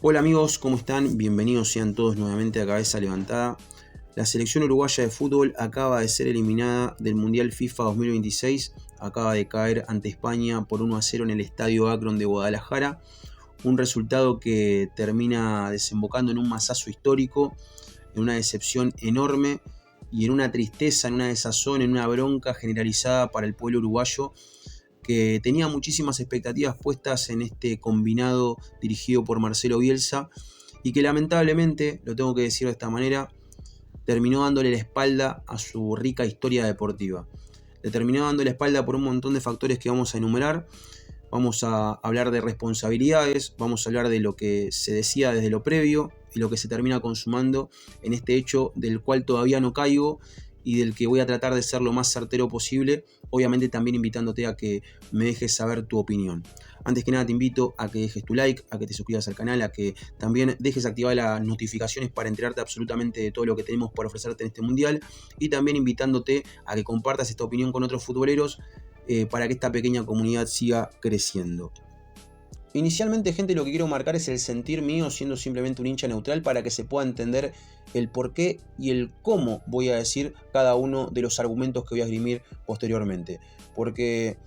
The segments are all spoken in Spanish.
Hola amigos, ¿cómo están? Bienvenidos sean todos nuevamente a Cabeza Levantada. La selección uruguaya de fútbol acaba de ser eliminada del Mundial FIFA 2026. Acaba de caer ante España por 1-0 en el Estadio Akron de Guadalajara. Un resultado que termina desembocando en un masazo histórico, en una decepción enorme y en una tristeza, en una desazón, en una bronca generalizada para el pueblo uruguayo, que tenía muchísimas expectativas puestas en este combinado dirigido por Marcelo Bielsa y que lamentablemente, lo tengo que decir de esta manera, terminó dándole la espalda a su rica historia deportiva. Le terminó dando la espalda por un montón de factores que vamos a enumerar. Vamos a hablar de responsabilidades, vamos a hablar de lo que se decía desde lo previo y lo que se termina consumando en este hecho del cual todavía no caigo y del que voy a tratar de ser lo más certero posible, obviamente también invitándote a que me dejes saber tu opinión. Antes que nada te invito a que dejes tu like, a que te suscribas al canal, a que también dejes activadas las notificaciones para enterarte absolutamente de todo lo que tenemos por ofrecerte en este mundial, y también invitándote a que compartas esta opinión con otros futboleros para que esta pequeña comunidad siga creciendo. Inicialmente, gente, lo que quiero marcar es el sentir mío siendo simplemente un hincha neutral para que se pueda entender el por qué y el cómo voy a decir cada uno de los argumentos que voy a esgrimir posteriormente. Porque,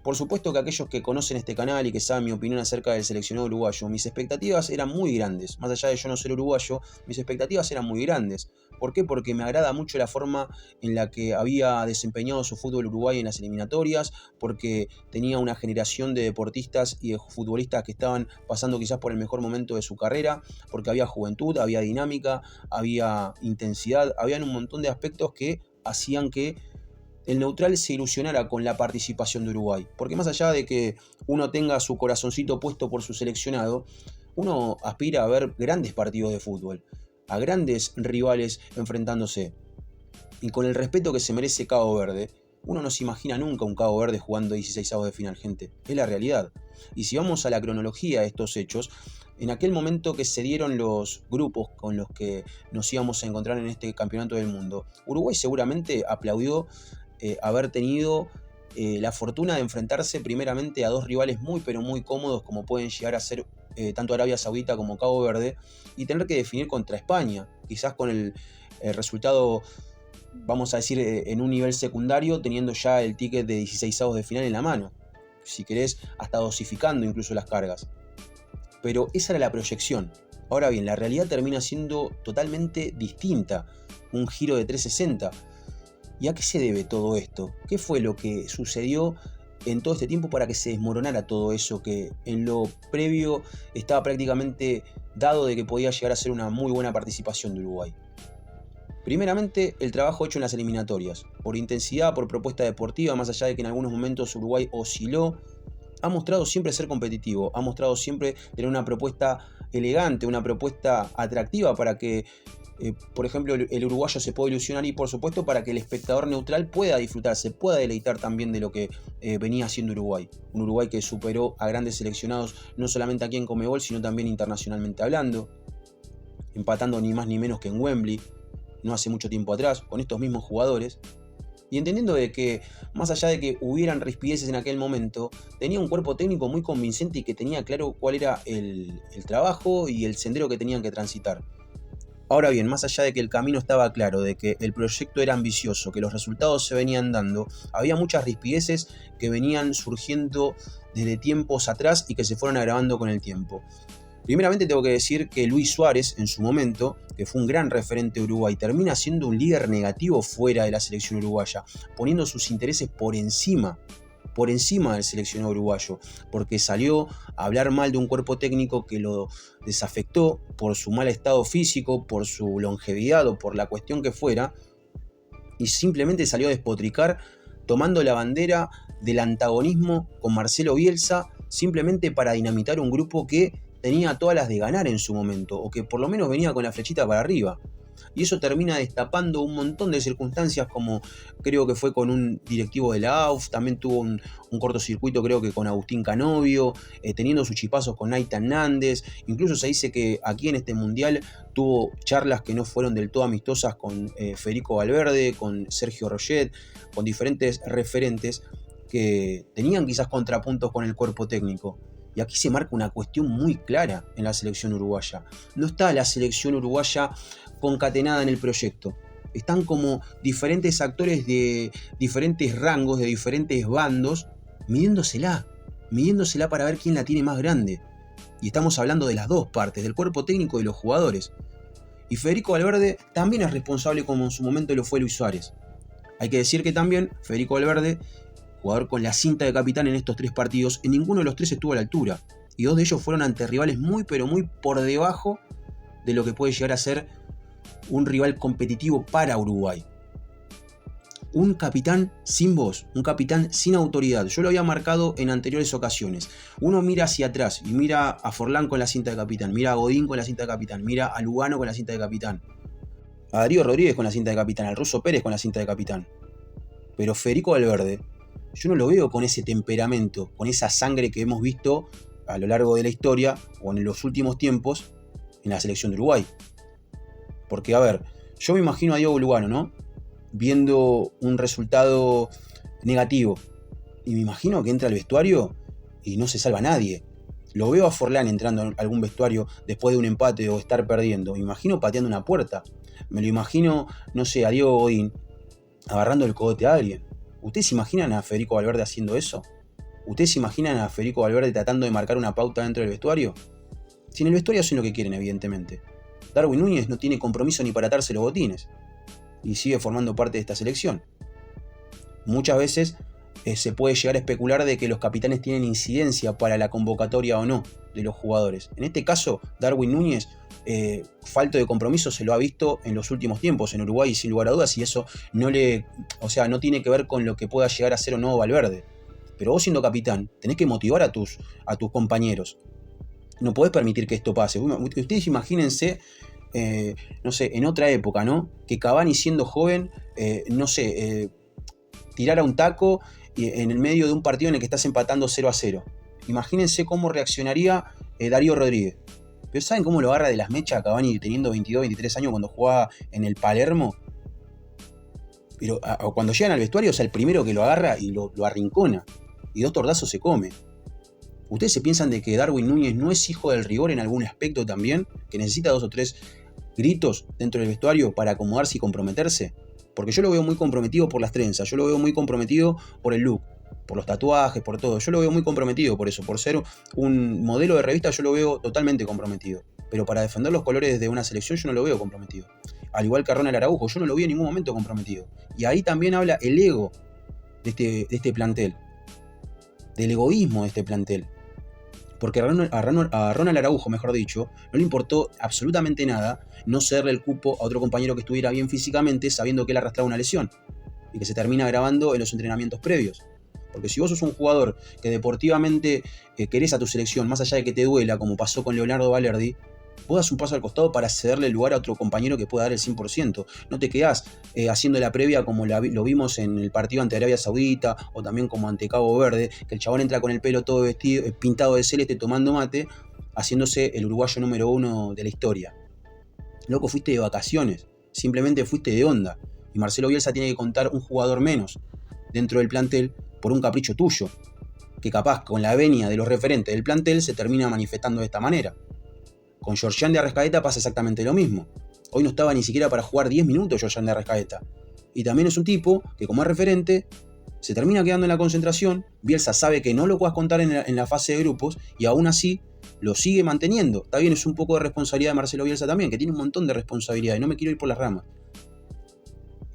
por supuesto que aquellos que conocen este canal y que saben mi opinión acerca del seleccionado uruguayo, mis expectativas eran muy grandes. Más allá de yo no ser uruguayo, mis expectativas eran muy grandes. ¿Por qué? Porque me agrada mucho la forma en la que había desempeñado su fútbol Uruguay en las eliminatorias, porque tenía una generación de deportistas y de futbolistas que estaban pasando quizás por el mejor momento de su carrera, porque había juventud, había dinámica, había intensidad, habían un montón de aspectos que hacían que el neutral se ilusionara con la participación de Uruguay. Porque más allá de que uno tenga su corazoncito puesto por su seleccionado, uno aspira a ver grandes partidos de fútbol, a grandes rivales enfrentándose. Y con el respeto que se merece Cabo Verde, uno no se imagina nunca un Cabo Verde jugando 16avos de final, gente. Es la realidad. Y si vamos a la cronología de estos hechos, en aquel momento que se dieron los grupos con los que nos íbamos a encontrar en este campeonato del mundo, Uruguay seguramente aplaudió haber tenido la fortuna de enfrentarse primeramente a dos rivales muy pero muy cómodos como pueden llegar a ser tanto Arabia Saudita como Cabo Verde, y tener que definir contra España, quizás con el resultado, vamos a decir, en un nivel secundario, teniendo ya el ticket de 16avos de final en la mano, si querés hasta dosificando incluso las cargas. Pero esa era la proyección. Ahora bien, la realidad termina siendo totalmente distinta, un giro de 360. ¿Y a qué se debe todo esto? ¿Qué fue lo que sucedió en todo este tiempo para que se desmoronara todo eso que en lo previo estaba prácticamente dado de que podía llegar a ser una muy buena participación de Uruguay? Primeramente, el trabajo hecho en las eliminatorias. Por intensidad, por propuesta deportiva, más allá de que en algunos momentos Uruguay osciló, ha mostrado siempre ser competitivo, ha mostrado siempre tener una propuesta elegante, una propuesta atractiva para que por ejemplo, el uruguayo se puede ilusionar, y por supuesto para que el espectador neutral pueda disfrutar, se pueda deleitar también de lo que venía haciendo Uruguay. Un Uruguay que superó a grandes seleccionados no solamente aquí en Conmebol, sino también internacionalmente hablando, empatando ni más ni menos que en Wembley, no hace mucho tiempo atrás, con estos mismos jugadores. Y entendiendo de que, más allá de que hubieran rispideces en aquel momento, tenía un cuerpo técnico muy convincente y que tenía claro cuál era el trabajo y el sendero que tenían que transitar. Ahora bien, más allá de que el camino estaba claro, de que el proyecto era ambicioso, que los resultados se venían dando, había muchas rispideces que venían surgiendo desde tiempos atrás y que se fueron agravando con el tiempo. Primeramente tengo que decir que Luis Suárez, en su momento, que fue un gran referente de Uruguay, termina siendo un líder negativo fuera de la selección uruguaya, poniendo sus intereses por encima del seleccionado uruguayo, porque salió a hablar mal de un cuerpo técnico que lo desafectó por su mal estado físico, por su longevidad o por la cuestión que fuera, y simplemente salió a despotricar tomando la bandera del antagonismo con Marcelo Bielsa, simplemente para dinamitar un grupo que tenía todas las de ganar en su momento, o que por lo menos venía con la flechita para arriba. Y eso termina destapando un montón de circunstancias, como creo que fue con un directivo de la AUF, también tuvo un cortocircuito creo que con Agustín Canovio, teniendo sus chipazos con Naitan Nández. Incluso se dice que aquí en este mundial tuvo charlas que no fueron del todo amistosas con Federico Valverde, con Sergio Roget, con diferentes referentes que tenían quizás contrapuntos con el cuerpo técnico. Y aquí se marca una cuestión muy clara en la selección uruguaya. No está la selección uruguaya concatenada en el proyecto. Están como diferentes actores de diferentes rangos, de diferentes bandos, midiéndosela para ver quién la tiene más grande. Y estamos hablando de las dos partes, del cuerpo técnico y los jugadores. Y Federico Valverde también es responsable como en su momento lo fue Luis Suárez. Hay que decir que también Federico Valverde, jugador con la cinta de capitán en estos 3 partidos, en ninguno de los 3 estuvo a la altura. Y 2 de ellos fueron ante rivales muy pero muy por debajo de lo que puede llegar a ser un rival competitivo para Uruguay. Un capitán sin voz, un capitán sin autoridad. Yo lo había marcado en anteriores ocasiones. Uno mira hacia atrás y mira a Forlán con la cinta de capitán, mira a Godín con la cinta de capitán, mira a Lugano con la cinta de capitán, a Darío Rodríguez con la cinta de capitán, al Ruso Pérez con la cinta de capitán. Pero Federico Valverde, yo no lo veo con ese temperamento, con esa sangre que hemos visto a lo largo de la historia o en los últimos tiempos en la selección de Uruguay. Porque, a ver, yo me imagino a Diego Lugano, ¿no? Viendo un resultado negativo. Y me imagino que entra al vestuario y no se salva nadie. Lo veo a Forlán entrando en algún vestuario después de un empate o estar perdiendo. Me imagino pateando una puerta. Me lo imagino, no sé, a Diego Godín agarrando el cogote a alguien. ¿Ustedes se imaginan a Federico Valverde haciendo eso? ¿Ustedes se imaginan a Federico Valverde tratando de marcar una pauta dentro del vestuario? Si en el vestuario hacen lo que quieren, evidentemente. Darwin Núñez no tiene compromiso ni para atarse los botines. Y sigue formando parte de esta selección. Muchas veces se puede llegar a especular de que los capitanes tienen incidencia para la convocatoria o no de los jugadores. En este caso, Darwin Núñez, falto de compromiso se lo ha visto en los últimos tiempos en Uruguay sin lugar a dudas, y eso no tiene que ver con lo que pueda llegar a ser o no Valverde. Pero vos siendo capitán, tenés que motivar a tus compañeros. No podés permitir que esto pase. Ustedes imagínense, no sé, en otra época, ¿no? Que Cavani siendo joven, tirara un taco en el medio de un partido en el que estás empatando 0-0. Imagínense cómo reaccionaría Darío Rodríguez. Pero ¿saben cómo lo agarra de las mechas a Cavani teniendo 22, 23 años cuando jugaba en el Palermo? Pero cuando llegan al vestuario, o sea, el primero que lo agarra y lo arrincona. Y 2 tordazos se come. ¿Ustedes se piensan de que Darwin Núñez no es hijo del rigor en algún aspecto también? ¿Que necesita 2 o 3 gritos dentro del vestuario para acomodarse y comprometerse? Porque yo lo veo muy comprometido por las trenzas, yo lo veo muy comprometido por el look, por los tatuajes, por todo. Yo lo veo muy comprometido por eso, por ser un modelo de revista yo lo veo totalmente comprometido. Pero para defender los colores de una selección yo no lo veo comprometido. Al igual que a Ronald Araujo, yo no lo vi en ningún momento comprometido. Y ahí también habla el ego de este plantel, del egoísmo de este plantel. Porque a Ronald Araujo, mejor dicho, no le importó absolutamente nada no cederle el cupo a otro compañero que estuviera bien físicamente sabiendo que él arrastraba una lesión y que se termina grabando en los entrenamientos previos. Porque si vos sos un jugador que deportivamente querés a tu selección, más allá de que te duela, como pasó con Leonardo Balerdi, vos das un paso al costado para cederle el lugar a otro compañero que pueda dar el 100%. No te quedás haciendo la previa como lo vimos en el partido ante Arabia Saudita o también como ante Cabo Verde, que el chabón entra con el pelo todo vestido, pintado de celeste, tomando mate, haciéndose el uruguayo número 1 de la historia. Loco, fuiste de vacaciones, simplemente fuiste de onda. Y Marcelo Bielsa tiene que contar un jugador menos dentro del plantel por un capricho tuyo, que capaz con la venia de los referentes del plantel se termina manifestando de esta manera. Con Georgian de Arrascaeta pasa exactamente lo mismo. Hoy no estaba ni siquiera para jugar 10 minutos Georgian de Arrascaeta. Y también es un tipo que como es referente se termina quedando en la concentración. Bielsa sabe que no lo puedas contar en la fase de grupos y aún así lo sigue manteniendo. Está bien, es un poco de responsabilidad de Marcelo Bielsa también, que tiene un montón de responsabilidad y no me quiero ir por las ramas.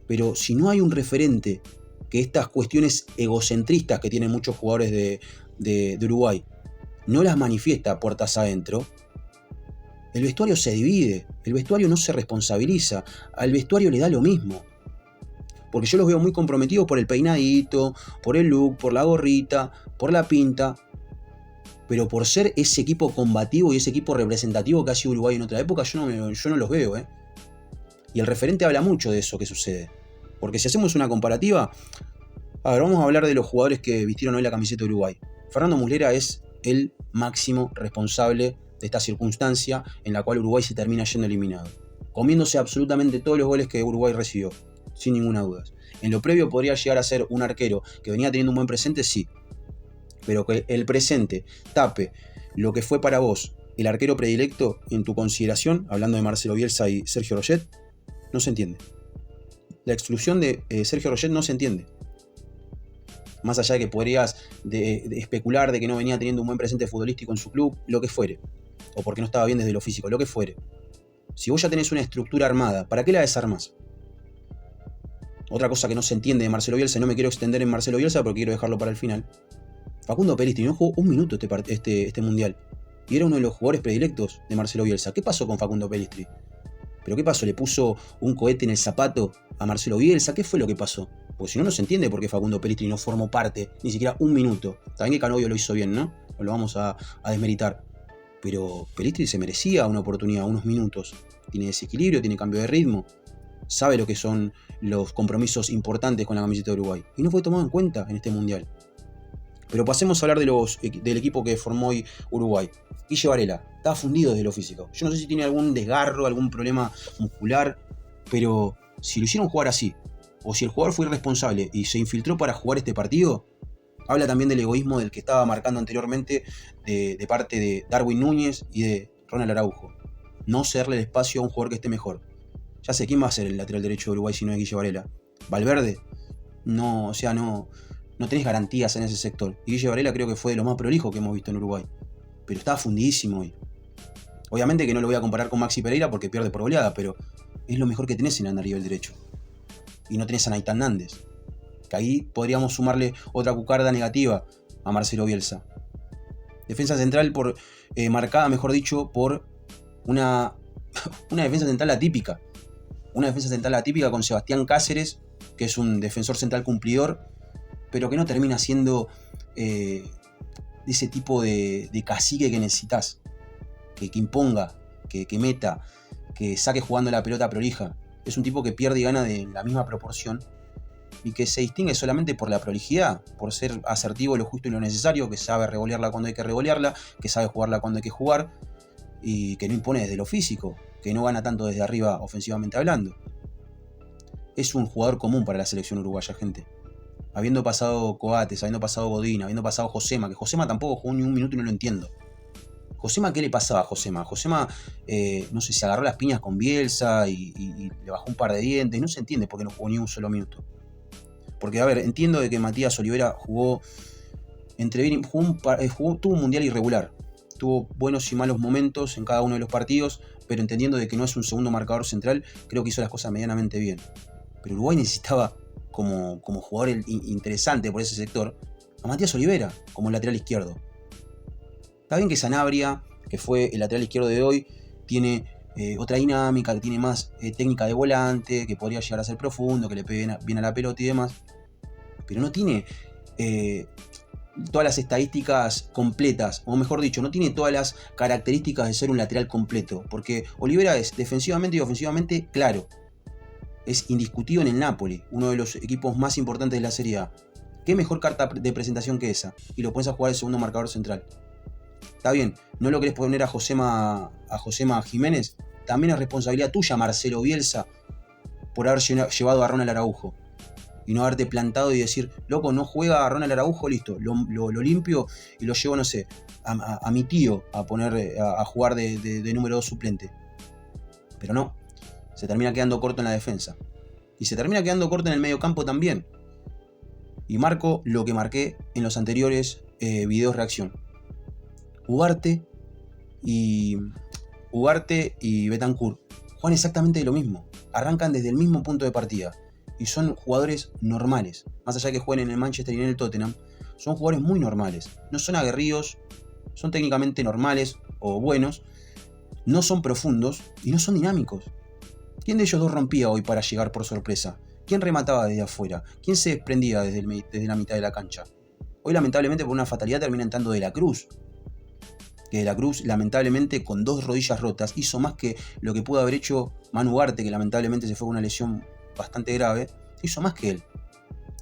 Pero si no hay un referente que estas cuestiones egocentristas que tienen muchos jugadores de Uruguay no las manifiesta puertas adentro, el vestuario se divide, el vestuario no se responsabiliza, al vestuario le da lo mismo. Porque yo los veo muy comprometidos por el peinadito, por el look, por la gorrita, por la pinta, pero por ser ese equipo combativo y ese equipo representativo que ha sido Uruguay en otra época, yo no los veo. Y el referente habla mucho de eso que sucede. Porque si hacemos una comparativa, a ver, vamos a hablar de los jugadores que vistieron hoy la camiseta de Uruguay. Fernando Muslera es el máximo responsable de esta circunstancia en la cual Uruguay se termina yendo eliminado, comiéndose absolutamente todos los goles que Uruguay recibió, sin ninguna duda. En lo previo podría llegar a ser un arquero que venía teniendo un buen presente, sí, pero que el presente tape lo que fue para vos el arquero predilecto en tu consideración, hablando de Marcelo Bielsa y Sergio Roget, no se entiende. La exclusión de Sergio Roget no se entiende. Más allá de que podrías de especular de que no venía teniendo un buen presente futbolístico en su club, lo que fuere. O porque no estaba bien desde lo físico, lo que fuere. Si vos ya tenés una estructura armada, ¿para qué la desarmás? Otra cosa que no se entiende de Marcelo Bielsa, y no me quiero extender en Marcelo Bielsa porque quiero dejarlo para el final. Facundo Pelistri no jugó un minuto este mundial. Y era uno de los jugadores predilectos de Marcelo Bielsa. ¿Qué pasó con Facundo Pelistri? ¿Pero qué pasó? ¿Le puso un cohete en el zapato a Marcelo Bielsa? ¿Qué fue lo que pasó? Porque si no, no se entiende por qué Facundo Pelistri no formó parte, ni siquiera un minuto. También que Canovio lo hizo bien, ¿no? No lo vamos a desmeritar. Pero Pelistri se merecía una oportunidad, unos minutos. Tiene desequilibrio, tiene cambio de ritmo. Sabe lo que son los compromisos importantes con la camiseta de Uruguay. Y no fue tomado en cuenta en este mundial. Pero pasemos a hablar del equipo que formó hoy Uruguay. Guille Varela, estaba fundido desde lo físico. Yo no sé si tiene algún desgarro, algún problema muscular, pero si lo hicieron jugar así, o si el jugador fue irresponsable y se infiltró para jugar este partido, habla también del egoísmo del que estaba marcando anteriormente de parte de Darwin Núñez y de Ronald Araujo. No cederle el espacio a un jugador que esté mejor. Ya sé, ¿quién va a ser el lateral derecho de Uruguay si no es Guille Varela? ¿Valverde? No, o sea, no tenés garantías en ese sector. Y Guille Varela creo que fue de lo más prolijo que hemos visto en Uruguay. Pero estaba fundidísimo hoy. Obviamente que no lo voy a comparar con Maxi Pereira porque pierde por goleada, pero es lo mejor que tenés en el nivel derecho. Y no tenés a Naitán Nández. Que ahí podríamos sumarle otra cucarda negativa a Marcelo Bielsa. Defensa central marcada, mejor dicho, por una defensa central atípica. Una defensa central atípica con Sebastián Cáceres, que es un defensor central cumplidor, pero que no termina siendo ese tipo de cacique que necesitas. Que imponga, que meta, que saque jugando la pelota prolija. Es un tipo que pierde y gana de la misma proporción y que se distingue solamente por la prolijidad, por ser asertivo, lo justo y lo necesario, que sabe revolearla cuando hay que revolearla, que sabe jugarla cuando hay que jugar y que no impone desde lo físico, que no gana tanto desde arriba ofensivamente hablando. Es un jugador común para la selección uruguaya, gente. Habiendo pasado Coates, habiendo pasado Godín, habiendo pasado Josema, que Josema tampoco jugó ni un minuto y no lo entiendo. Josema, ¿qué le pasaba a Josema? Josema, no sé, se agarró las piñas con Bielsa y le bajó un par de dientes. No se entiende por qué no jugó ni un solo minuto. Porque, a ver, entiendo de que Matías Olivera tuvo un mundial irregular. Tuvo buenos y malos momentos en cada uno de los partidos, pero entendiendo de que no es un segundo marcador central, creo que hizo las cosas medianamente bien. Pero Uruguay necesitaba, como jugador interesante por ese sector, a Matías Olivera como lateral izquierdo. Está bien que Sanabria, que fue el lateral izquierdo de hoy, tiene otra dinámica, que tiene más técnica de volante, que podría llegar a ser profundo, que le pegue bien a la pelota y demás. Pero no tiene todas las estadísticas completas, o mejor dicho, no tiene todas las características de ser un lateral completo. Porque Olivera es defensivamente y ofensivamente claro. Es indiscutido en el Napoli, uno de los equipos más importantes de la Serie A. ¿Qué mejor carta de presentación que esa? Y lo pones a jugar el segundo marcador central. Está bien, no lo querés poner a Josema Jiménez. También es responsabilidad tuya, Marcelo Bielsa, por haber llevado a Ronald Araujo. Y no haberte plantado y decir, loco, no juega a Ronald Araujo, listo, lo limpio y lo llevo, no sé, a mi tío a jugar de número 2 suplente. Pero no, se termina quedando corto en la defensa. Y se termina quedando corto en el medio campo también. Y marco lo que marqué en los anteriores videos reacción. Ugarte y Bentancur juegan exactamente lo mismo. Arrancan desde el mismo punto de partida. Y son jugadores normales. Más allá de que jueguen en el Manchester y en el Tottenham, son jugadores muy normales. No son aguerridos, son técnicamente normales o buenos. No son profundos y no son dinámicos. ¿Quién de ellos dos rompía hoy para llegar por sorpresa? ¿Quién remataba desde afuera? ¿Quién se desprendía desde la mitad de la cancha? Hoy lamentablemente por una fatalidad termina entrando De la Cruz. Que De la Cruz, lamentablemente, con 2 rodillas rotas, hizo más que lo que pudo haber hecho Manu Ugarte, que lamentablemente se fue con una lesión bastante grave. Hizo más que él.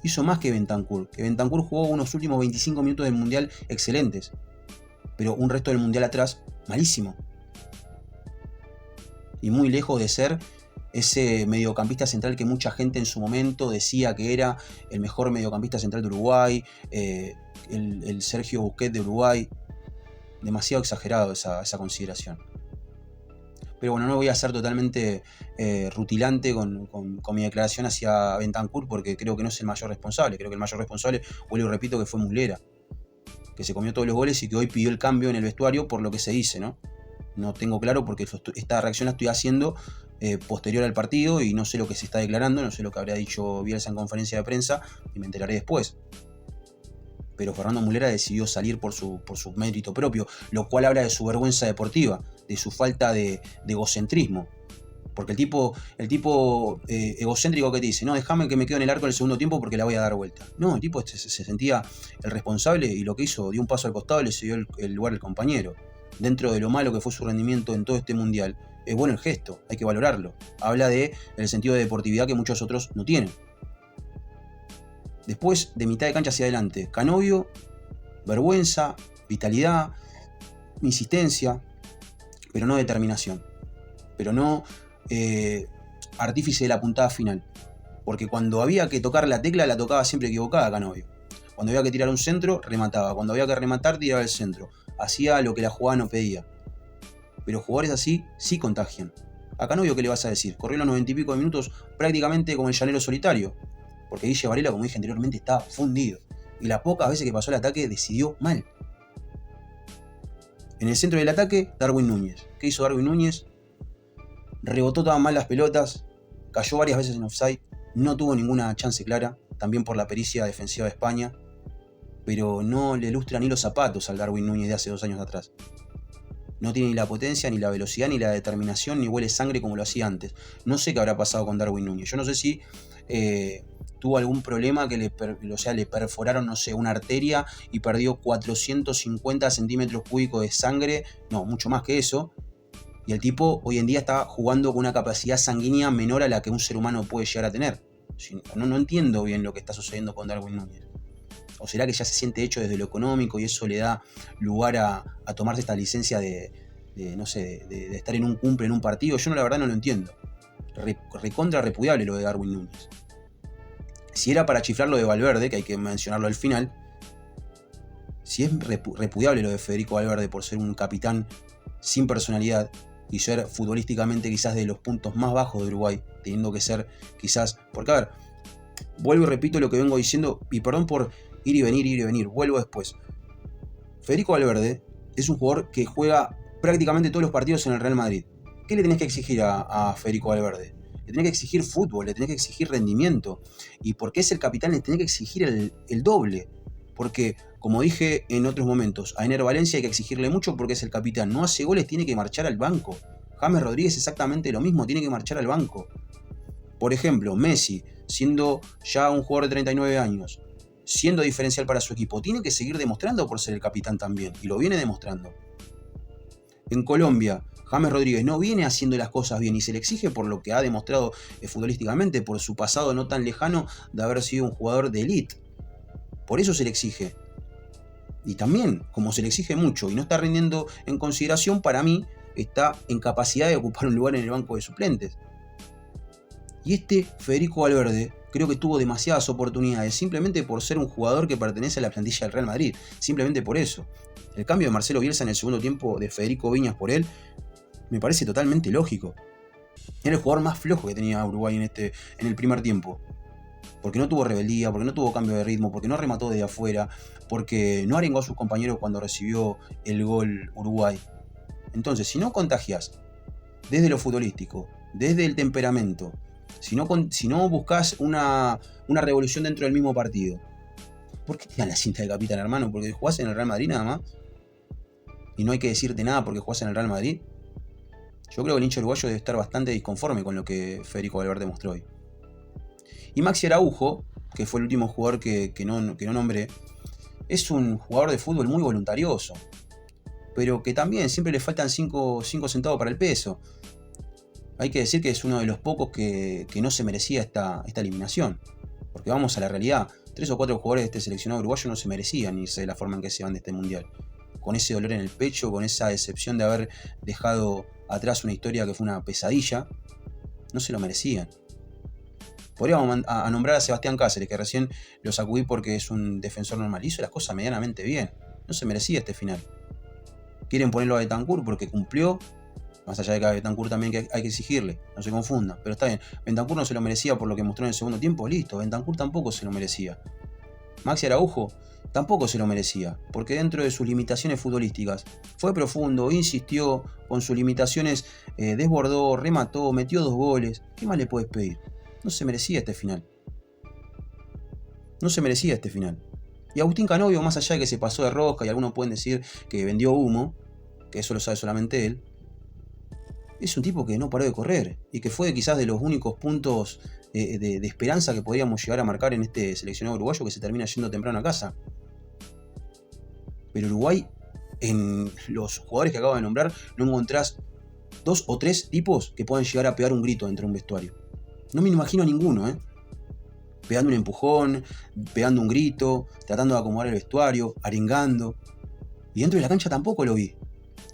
Hizo más que Bentancur. Que Bentancur jugó unos últimos 25 minutos del Mundial excelentes. Pero un resto del Mundial atrás, malísimo. Y muy lejos de ser ese mediocampista central que mucha gente en su momento decía que era el mejor mediocampista central de Uruguay, el Sergio Busquets de Uruguay. demasiado exagerado esa consideración. Pero bueno, no voy a ser totalmente rutilante con mi declaración hacia Bentancur, porque creo que no es el mayor responsable. Creo que el mayor responsable, vuelvo y repito, que fue Muslera, que se comió todos los goles y que hoy pidió el cambio en el vestuario por lo que se dice, ¿no? No tengo claro porque esta reacción la estoy haciendo posterior al partido y no sé lo que se está declarando, no sé lo que habría dicho Bielsa en conferencia de prensa y me enteraré después. Pero Fernando Muslera decidió salir por su mérito propio, lo cual habla de su vergüenza deportiva, de su falta de egocentrismo. Porque el tipo egocéntrico que te dice, no, déjame que me quede en el arco en el segundo tiempo porque la voy a dar vuelta. No, el tipo se sentía el responsable y lo que hizo, dio un paso al costado y le cedió el lugar al compañero. Dentro de lo malo que fue su rendimiento en todo este mundial, es bueno el gesto, hay que valorarlo. Habla del sentido de deportividad que muchos otros no tienen. Después, de mitad de cancha hacia adelante, Canovio, vergüenza, vitalidad, insistencia, pero no determinación. Pero no artífice de la puntada final. Porque cuando había que tocar la tecla, la tocaba siempre equivocada Canovio. Cuando había que tirar un centro, remataba. Cuando había que rematar, tiraba el centro. Hacía lo que la jugada no pedía. Pero jugadores así sí contagian. A Canovio, ¿qué le vas a decir? Corrió los 90 y pico de minutos prácticamente como el llanero solitario. Porque Guille Varela, como dije anteriormente, estaba fundido. Y las pocas veces que pasó el ataque decidió mal. En el centro del ataque, Darwin Núñez. ¿Qué hizo Darwin Núñez? Rebotó todas mal las pelotas, cayó varias veces en offside, no tuvo ninguna chance clara, también por la pericia defensiva de España, pero no le lustra ni los zapatos al Darwin Núñez de hace 2 años atrás. No tiene ni la potencia, ni la velocidad, ni la determinación, ni huele sangre como lo hacía antes. No sé qué habrá pasado con Darwin Núñez. Yo no sé si tuvo algún problema que le perforaron, no sé, una arteria y perdió 450 centímetros cúbicos de sangre. No, mucho más que eso. Y el tipo hoy en día está jugando con una capacidad sanguínea menor a la que un ser humano puede llegar a tener. No entiendo bien lo que está sucediendo con Darwin Núñez. ¿O será que ya se siente hecho desde lo económico y eso le da lugar a tomarse esta licencia de estar en un cumple en un partido? Yo la verdad no lo entiendo. Recontra repudiable lo de Darwin Núñez. Si era para chiflar lo de Valverde, que hay que mencionarlo al final, si es repudiable lo de Federico Valverde por ser un capitán sin personalidad y ser futbolísticamente quizás de los puntos más bajos de Uruguay, teniendo que ser quizás, porque a ver, vuelvo y repito lo que vengo diciendo, y perdón por ir y venir, vuelvo después. Federico Valverde es un jugador que juega prácticamente todos los partidos en el Real Madrid. ¿Qué le tenés que exigir a Federico Valverde? Le tenés que exigir fútbol, le tenés que exigir rendimiento, y porque es el capitán le tenés que exigir el doble, porque como dije en otros momentos, a Ener Valencia hay que exigirle mucho porque es el capitán. No hace goles, tiene que marchar al banco. James Rodríguez exactamente lo mismo, tiene que marchar al banco. Por ejemplo, Messi, siendo ya un jugador de 39 años, siendo diferencial para su equipo, tiene que seguir demostrando por ser el capitán también. Y lo viene demostrando. En Colombia, James Rodríguez no viene haciendo las cosas bien y se le exige por lo que ha demostrado futbolísticamente, por su pasado no tan lejano de haber sido un jugador de élite. Por eso se le exige. Y también, como se le exige mucho y no está rindiendo en consideración, para mí está en capacidad de ocupar un lugar en el banco de suplentes. Y Federico Valverde creo que tuvo demasiadas oportunidades simplemente por ser un jugador que pertenece a la plantilla del Real Madrid. Simplemente por eso. El cambio de Marcelo Bielsa en el segundo tiempo de Federico Viñas por él me parece totalmente lógico. Era el jugador más flojo que tenía Uruguay en el primer tiempo. Porque no tuvo rebeldía, porque no tuvo cambio de ritmo, porque no remató desde afuera, porque no arengó a sus compañeros cuando recibió el gol Uruguay. Entonces, si no contagias desde lo futbolístico, desde el temperamento, si no buscas una revolución dentro del mismo partido, ¿por qué te dan la cinta de capitán, hermano? ¿Porque jugás en el Real Madrid nada más? ¿Y no hay que decirte nada porque jugás en el Real Madrid? Yo creo que el hincha uruguayo debe estar bastante disconforme con lo que Federico Valverde mostró hoy. Y Maxi Araujo, que fue el último jugador que no nombré, es un jugador de fútbol muy voluntarioso, pero que también siempre le faltan 5 centavos para el peso. Hay que decir que es uno de los pocos que no se merecía esta eliminación. Porque vamos a la realidad, 3 o 4 jugadores de este seleccionado uruguayo no se merecían irse de la forma en que se van de este mundial. Con ese dolor en el pecho, con esa decepción de haber dejado atrás una historia que fue una pesadilla, no se lo merecían. Podríamos nombrar a Sebastián Cáceres, que recién lo sacudí porque es un defensor normal. Hizo las cosas medianamente bien. No se merecía este final. Quieren ponerlo a Bentancur porque cumplió, más allá de que a Bentancur también hay que exigirle, no se confunda, pero está bien. Bentancur no se lo merecía por lo que mostró en el segundo tiempo, listo. Bentancur tampoco se lo merecía. Maxi Araujo tampoco se lo merecía, porque dentro de sus limitaciones futbolísticas fue profundo, insistió, con sus limitaciones desbordó, remató, metió 2 goles. ¿Qué más le puedes pedir? No se merecía este final. No se merecía este final. Y Agustín Canovio, más allá de que se pasó de rosca y algunos pueden decir que vendió humo, que eso lo sabe solamente él, es un tipo que no paró de correr y que fue quizás de los únicos puntos de esperanza que podíamos llegar a marcar en este seleccionado uruguayo que se termina yendo temprano a casa. Pero Uruguay, en los jugadores que acabo de nombrar, no encontrás 2 o 3 tipos que puedan llegar a pegar un grito dentro de un vestuario. No me imagino a ninguno, pegando un empujón, pegando un grito, tratando de acomodar el vestuario, arengando. Y dentro de la cancha tampoco lo vi.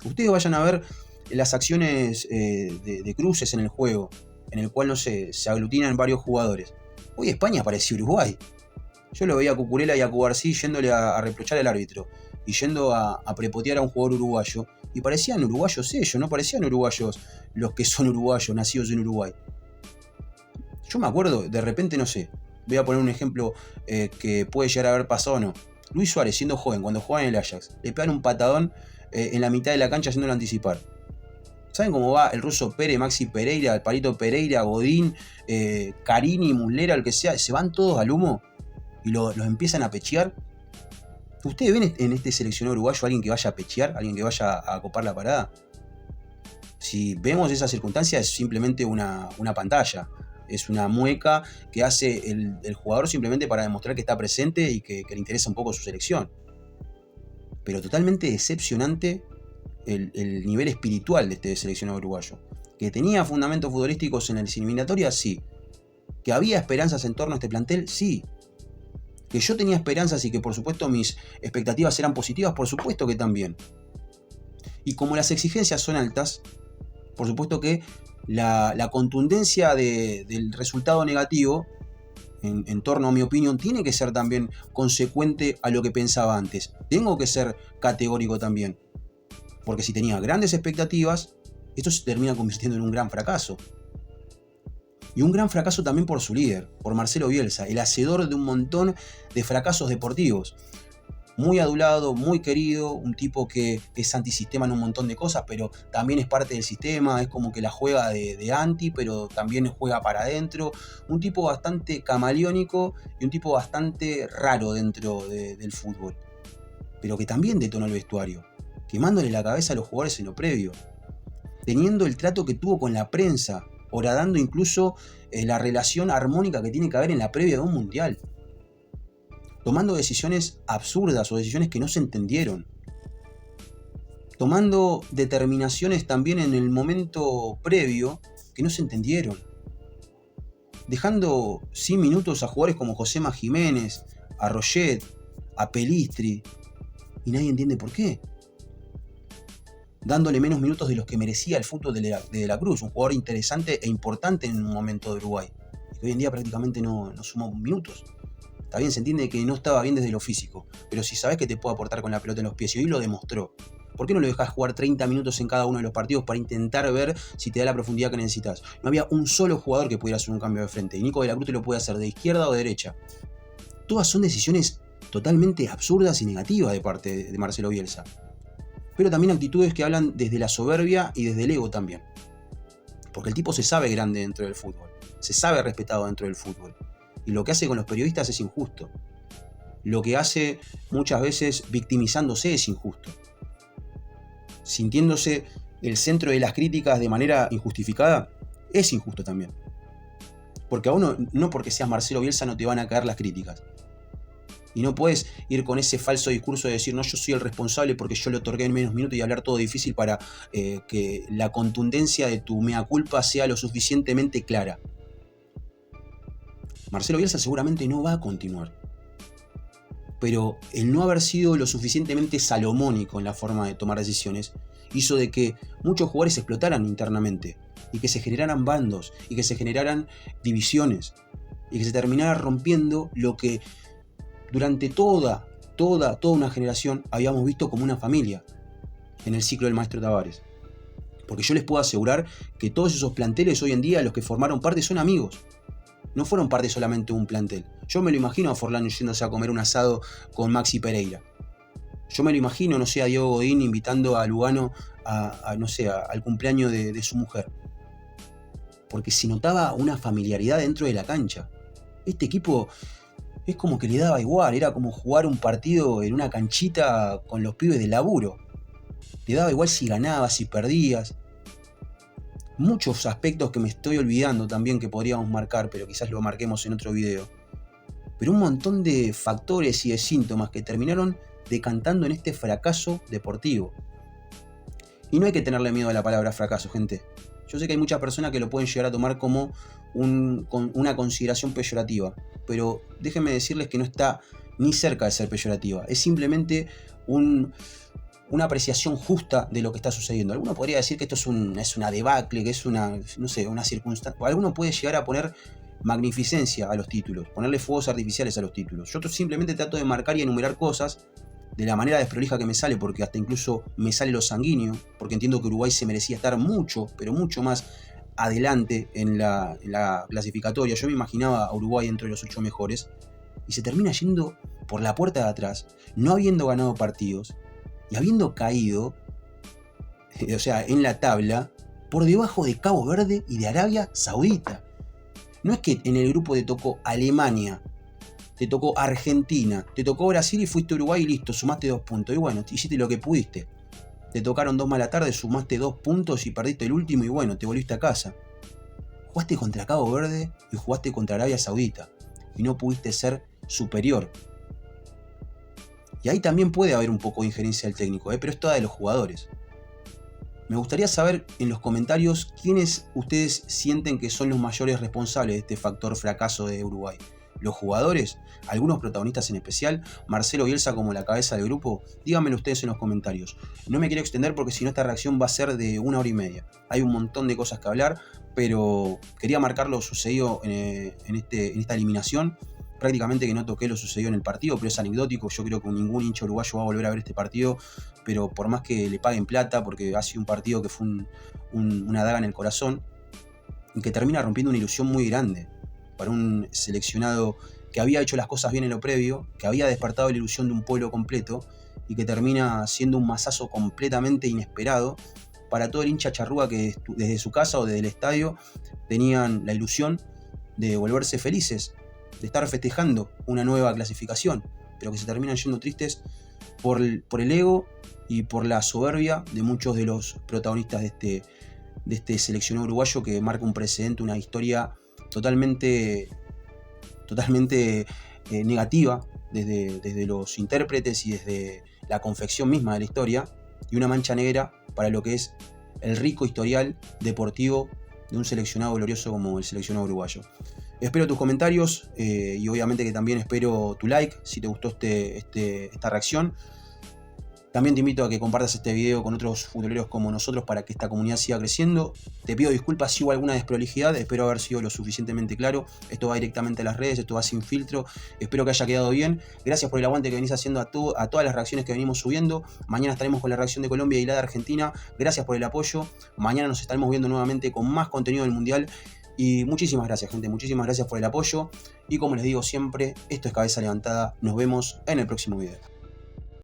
Ustedes vayan a ver las acciones de cruces en el juego, en el cual, no sé, se aglutinan varios jugadores. Hoy España parecía Uruguay. Yo lo veía a Cucurella y a Cubarsí yéndole a reprochar al árbitro y yendo a prepotear a un jugador uruguayo. Y parecían uruguayos ellos, no parecían uruguayos los que son uruguayos, nacidos en Uruguay. Yo me acuerdo, de repente, no sé, voy a poner un ejemplo que puede llegar a haber pasado o no. Luis Suárez, siendo joven, cuando jugaba en el Ajax, le pegan un patadón en la mitad de la cancha yéndolo a anticipar. ¿Saben cómo va el ruso Pérez, Maxi Pereira, el Palito Pereira, Godín, Carini, Muslera, el que sea? Se van todos al humo y los empiezan a pechear. ¿Ustedes ven en este seleccionado uruguayo alguien que vaya a pechear? ¿Alguien que vaya a copar la parada? Si vemos esa circunstancia es simplemente una pantalla. Es una mueca que hace el jugador simplemente para demostrar que está presente y que le interesa un poco su selección. Pero totalmente decepcionante el nivel espiritual de este seleccionado uruguayo. ¿Que tenía fundamentos futbolísticos en las eliminatorias? Sí. ¿Que había esperanzas en torno a este plantel? Sí. ¿Que yo tenía esperanzas y que por supuesto mis expectativas eran positivas? Por supuesto que también. Y como las exigencias son altas, por supuesto que la contundencia del resultado negativo en torno a mi opinión tiene que ser también consecuente a lo que pensaba antes. Tengo que ser categórico también. Porque si tenía grandes expectativas, esto se termina convirtiendo en un gran fracaso. Y un gran fracaso también por su líder, por Marcelo Bielsa, el hacedor de un montón de fracasos deportivos. Muy adulado, muy querido, un tipo que es antisistema en un montón de cosas, pero también es parte del sistema, es como que la juega de anti, pero también juega para adentro. Un tipo bastante camaleónico y un tipo bastante raro dentro del fútbol. Pero que también detonó el vestuario, quemándole la cabeza a los jugadores en lo previo, teniendo el trato que tuvo con la prensa, horadando incluso la relación armónica que tiene que haber en la previa de un mundial, tomando decisiones absurdas o decisiones que no se entendieron, tomando determinaciones también en el momento previo que no se entendieron, dejando sin minutos a jugadores como Josema Jiménez, a Roget, a Pelistri, y nadie entiende por qué. Dándole menos minutos de los que merecía el fútbol de la Cruz, un jugador interesante e importante en un momento de Uruguay, y que hoy en día prácticamente no suma minutos. Está bien, se entiende que no estaba bien desde lo físico, pero si sabes que te puede aportar con la pelota en los pies, y hoy lo demostró, ¿por qué no lo dejas jugar 30 minutos en cada uno de los partidos para intentar ver si te da la profundidad que necesitas? No había un solo jugador que pudiera hacer un cambio de frente, y Nico de la Cruz te lo puede hacer de izquierda o de derecha. Todas son decisiones totalmente absurdas y negativas de parte de Marcelo Bielsa. Pero también actitudes que hablan desde la soberbia y desde el ego también. Porque el tipo se sabe grande dentro del fútbol, se sabe respetado dentro del fútbol. Y lo que hace con los periodistas es injusto. Lo que hace muchas veces victimizándose es injusto. Sintiéndose el centro de las críticas de manera injustificada es injusto también. Porque a uno, no porque seas Marcelo Bielsa, no te van a caer las críticas. Y no puedes ir con ese falso discurso de decir, no, yo soy el responsable porque yo le otorgué en menos minutos y hablar todo difícil para que la contundencia de tu mea culpa sea lo suficientemente clara. Marcelo Bielsa seguramente no va a continuar. Pero el no haber sido lo suficientemente salomónico en la forma de tomar decisiones hizo de que muchos jugadores explotaran internamente y que se generaran bandos y que se generaran divisiones y que se terminara rompiendo lo que durante toda una generación habíamos visto como una familia. en el ciclo del maestro Tavares. Porque yo les puedo asegurar que todos esos planteles hoy en día, los que formaron parte, son amigos. No fueron parte solamente de un plantel. Yo me lo imagino a Forlán yéndose a comer un asado con Maxi Pereira. Yo me lo imagino, no sé, a Diego Godín invitando a Lugano al cumpleaños de su mujer. Porque se notaba una familiaridad dentro de la cancha. Este equipo es como que le daba igual, era como jugar un partido en una canchita con los pibes de laburo. Le daba igual si ganabas, si perdías. Muchos aspectos que me estoy olvidando también que podríamos marcar, pero quizás lo marquemos en otro video. Pero un montón de factores y de síntomas que terminaron decantando en este fracaso deportivo. Y no hay que tenerle miedo a la palabra fracaso, gente. Yo sé que hay muchas personas que lo pueden llegar a tomar como una consideración peyorativa, pero déjenme decirles que no está ni cerca de ser peyorativa. Es simplemente una apreciación justa de lo que está sucediendo. Alguno podría decir que esto es una debacle, que es una circunstancia. Alguno puede llegar a poner magnificencia a los títulos, ponerle fuegos artificiales a los títulos. Yo simplemente trato de marcar y enumerar cosas de la manera desprolija que me sale, porque hasta incluso me sale lo sanguíneo, porque entiendo que Uruguay se merecía estar mucho, pero mucho más adelante en la clasificatoria. Yo me imaginaba a Uruguay entre los 8 mejores, y se termina yendo por la puerta de atrás, no habiendo ganado partidos, y habiendo caído, en la tabla, por debajo de Cabo Verde y de Arabia Saudita. No es que en el grupo te tocó Alemania, te tocó Argentina, te tocó Brasil y fuiste a Uruguay y listo, sumaste 2 puntos. Y bueno, hiciste lo que pudiste. Te tocaron 2 malas tardes, sumaste 2 puntos y perdiste el último y bueno, te volviste a casa. Jugaste contra Cabo Verde y jugaste contra Arabia Saudita. Y no pudiste ser superior. Y ahí también puede haber un poco de injerencia del técnico, pero es toda de los jugadores. Me gustaría saber en los comentarios quiénes ustedes sienten que son los mayores responsables de este factor fracaso de Uruguay. ¿Los jugadores? ¿Algunos protagonistas en especial? ¿Marcelo Bielsa como la cabeza del grupo? Díganmelo ustedes en los comentarios. No me quiero extender porque si no esta reacción va a ser de 1 hora y media. Hay un montón de cosas que hablar, pero quería marcar lo sucedido en esta eliminación. Prácticamente que no toqué lo sucedido en el partido, pero es anecdótico. Yo creo que ningún hincha uruguayo va a volver a ver este partido, pero por más que le paguen plata, porque ha sido un partido que fue una daga en el corazón y que termina rompiendo una ilusión muy grande para un seleccionado que había hecho las cosas bien en lo previo, que había despertado la ilusión de un pueblo completo y que termina siendo un masazo completamente inesperado para todo el hincha charrúa que desde su casa o desde el estadio tenían la ilusión de volverse felices, de estar festejando una nueva clasificación, pero que se terminan yendo tristes por el ego y por la soberbia de muchos de los protagonistas de este seleccionado uruguayo que marca un precedente, una historia totalmente negativa desde los intérpretes y desde la confección misma de la historia, y una mancha negra para lo que es el rico historial deportivo de un seleccionado glorioso como el seleccionado uruguayo. Espero tus comentarios y obviamente que también espero tu like si te gustó esta reacción. También te invito a que compartas este video con otros futboleros como nosotros para que esta comunidad siga creciendo. Te pido disculpas si hubo alguna desprolijidad, espero haber sido lo suficientemente claro. Esto va directamente a las redes, esto va sin filtro. Espero que haya quedado bien. Gracias por el aguante que venís haciendo a todas las reacciones que venimos subiendo. Mañana estaremos con la reacción de Colombia y la de Argentina. Gracias por el apoyo. Mañana nos estaremos viendo nuevamente con más contenido del Mundial. Y muchísimas gracias, gente. Muchísimas gracias por el apoyo. Y como les digo siempre, esto es Cabeza Levantada. Nos vemos en el próximo video.